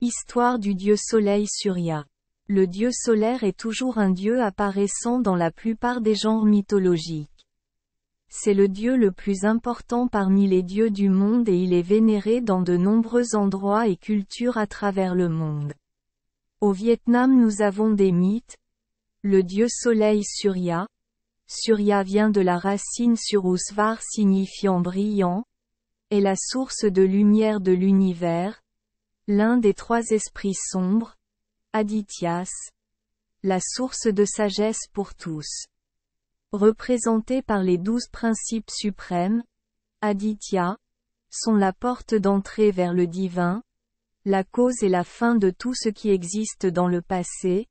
Histoire du dieu soleil Surya. Le dieu solaire est toujours un dieu apparaissant dans la plupart des genres mythologiques. C'est le dieu le plus important parmi les dieux du monde et il est vénéré dans de nombreux endroits et cultures à travers le monde. Au Vietnam nous avons des mythes. Le dieu soleil Surya. Surya vient de la racine surusvar signifiant brillant, est la source de lumière de l'univers, l'un des trois esprits sombres, Adityas, la source de sagesse pour tous. Représentés par les 12 principes suprêmes, Aditya, sont la porte d'entrée vers le divin, la cause et la fin de tout ce qui existe dans le passé,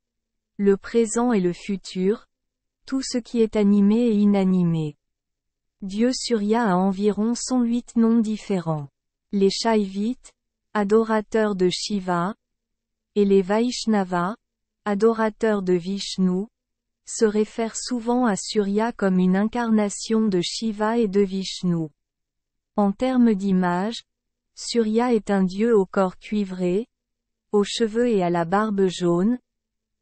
le présent et le futur, tout ce qui est animé et inanimé. Dieu Surya a environ 108 noms différents. Les Shaivites, adorateurs de Shiva, et les Vaishnavas, adorateurs de Vishnu, se réfèrent souvent à Surya comme une incarnation de Shiva et de Vishnu. En termes d'image, Surya est un dieu au corps cuivré, aux cheveux et à la barbe jaune,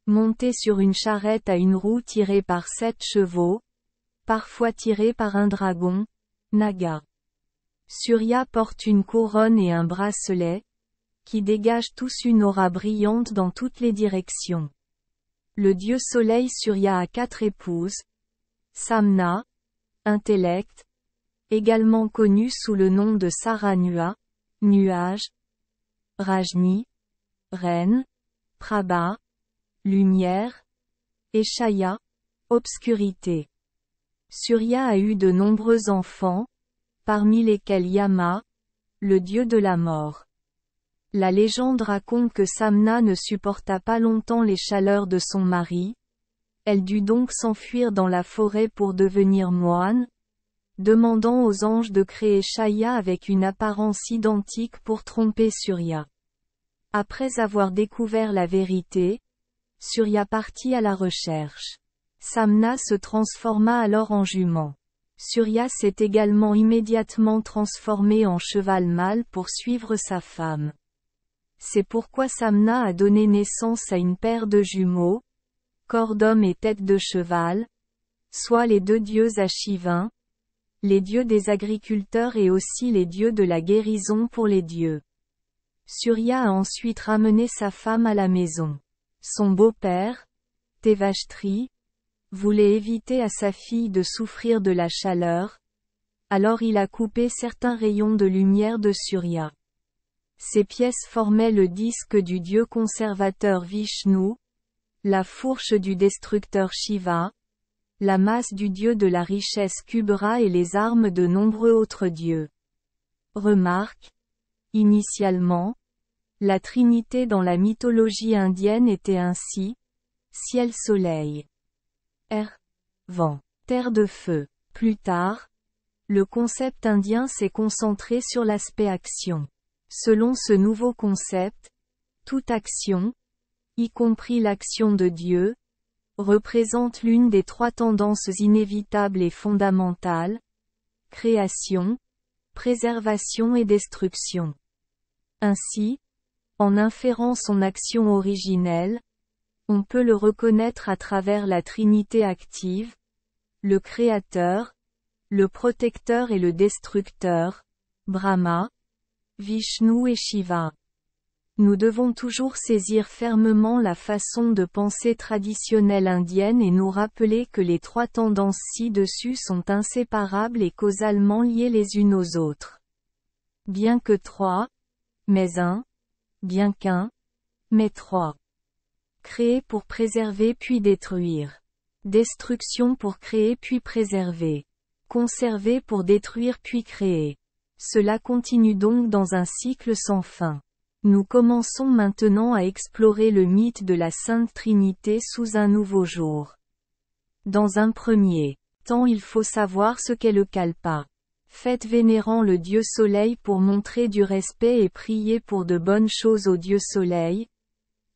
monté sur une charrette à une roue tirée par 7 chevaux, parfois tirée par un dragon, Naga. Surya porte une couronne et un bracelet, qui dégagent tous une aura brillante dans toutes les directions. Le dieu soleil Surya a 4 épouses. Samna, intellect, également connu sous le nom de Saranua, nuage, Rajni, reine, Prabha, lumière, et Shaya, obscurité. Surya a eu de nombreux enfants, parmi lesquels Yama, le dieu de la mort. La légende raconte que Samna ne supporta pas longtemps les chaleurs de son mari, elle dut donc s'enfuir dans la forêt pour devenir moine, demandant aux anges de créer Shaya avec une apparence identique pour tromper Surya. Après avoir découvert la vérité, Surya partit à la recherche. Samna se transforma alors en jument. Surya s'est également immédiatement transformé en cheval mâle pour suivre sa femme. C'est pourquoi Samna a donné naissance à une paire de jumeaux, corps d'homme et tête de cheval, soit les 2 dieux Ashivins, les dieux des agriculteurs et aussi les dieux de la guérison pour les dieux. Surya a ensuite ramené sa femme à la maison. Son beau-père, Tevashtri, voulait éviter à sa fille de souffrir de la chaleur, alors il a coupé certains rayons de lumière de Surya. Ces pièces formaient le disque du dieu conservateur Vishnu, la fourche du destructeur Shiva, la masse du dieu de la richesse Kubera et les armes de nombreux autres dieux. Remarque, initialement, la trinité dans la mythologie indienne était ainsi, ciel-soleil, air, vent, terre de feu. Plus tard, le concept indien s'est concentré sur l'aspect action. Selon ce nouveau concept, toute action, y compris l'action de Dieu, représente l'une des 3 tendances inévitables et fondamentales, création, préservation et destruction. Ainsi, en inférant son action originelle, on peut le reconnaître à travers la Trinité active, le Créateur, le Protecteur et le Destructeur, Brahma, Vishnu et Shiva. Nous devons toujours saisir fermement la façon de penser traditionnelle indienne et nous rappeler que les 3 tendances ci-dessus sont inséparables et causalement liées les unes aux autres. Bien que 3, mais 1, bien qu'un, mais 3. Créer pour préserver puis détruire. Destruction pour créer puis préserver. Conserver pour détruire puis créer. Cela continue donc dans un cycle sans fin. Nous commençons maintenant à explorer le mythe de la Sainte Trinité sous un nouveau jour. Dans un premier temps, il faut savoir ce qu'est le Kalpa. Fête vénérant le dieu soleil pour montrer du respect et prier pour de bonnes choses au dieu soleil.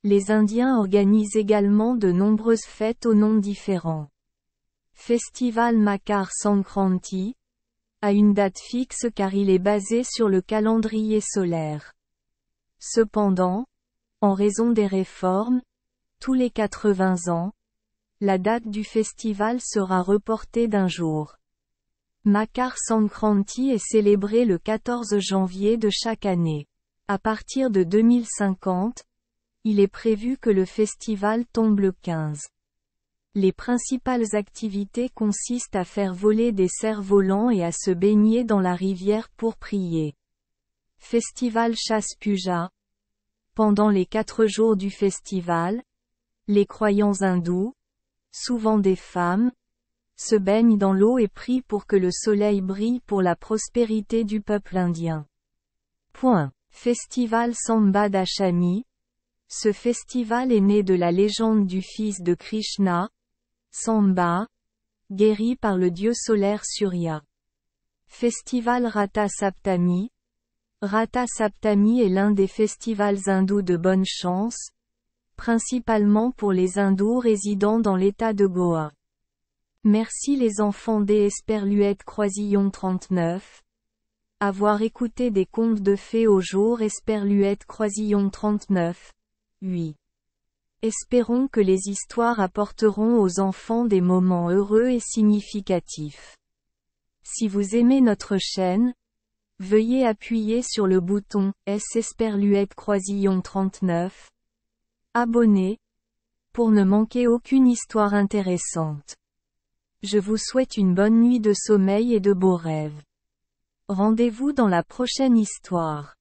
Les Indiens organisent également de nombreuses fêtes aux noms différents. Festival Makar Sankranti, a une date fixe car il est basé sur le calendrier solaire. Cependant, En raison des réformes, tous les 80 ans, la date du festival sera reportée d'un jour. Makar Sankranti est célébré le 14 janvier de chaque année. À partir de 2050, il est prévu que le festival tombe le 15. Les principales activités consistent à faire voler des cerfs-volants et à se baigner dans la rivière pour prier. Festival Chasse Puja. Pendant les 4 jours du festival, les croyants hindous, souvent des femmes, se baignent dans l'eau et prient pour que le soleil brille pour la prospérité du peuple indien. Festival Samba Dashami. Ce festival est né de la légende du fils de Krishna, Samba, guéri par le dieu solaire Surya. Festival Ratha Saptami. Ratha Saptami est l'un des festivals hindous de bonne chance, principalement pour les hindous résidant dans l'état de Goa. Merci les enfants des Esperluette Croisillon 39. Avoir écouté des contes de fées au jour Esperluette Croisillon 39. 8. Espérons que les histoires apporteront aux enfants des moments heureux et significatifs. Si vous aimez notre chaîne, veuillez appuyer sur le bouton S Esperluette Croisillon 39. Abonner, pour ne manquer aucune histoire intéressante. Je vous souhaite une bonne nuit de sommeil et de beaux rêves. Rendez-vous dans la prochaine histoire.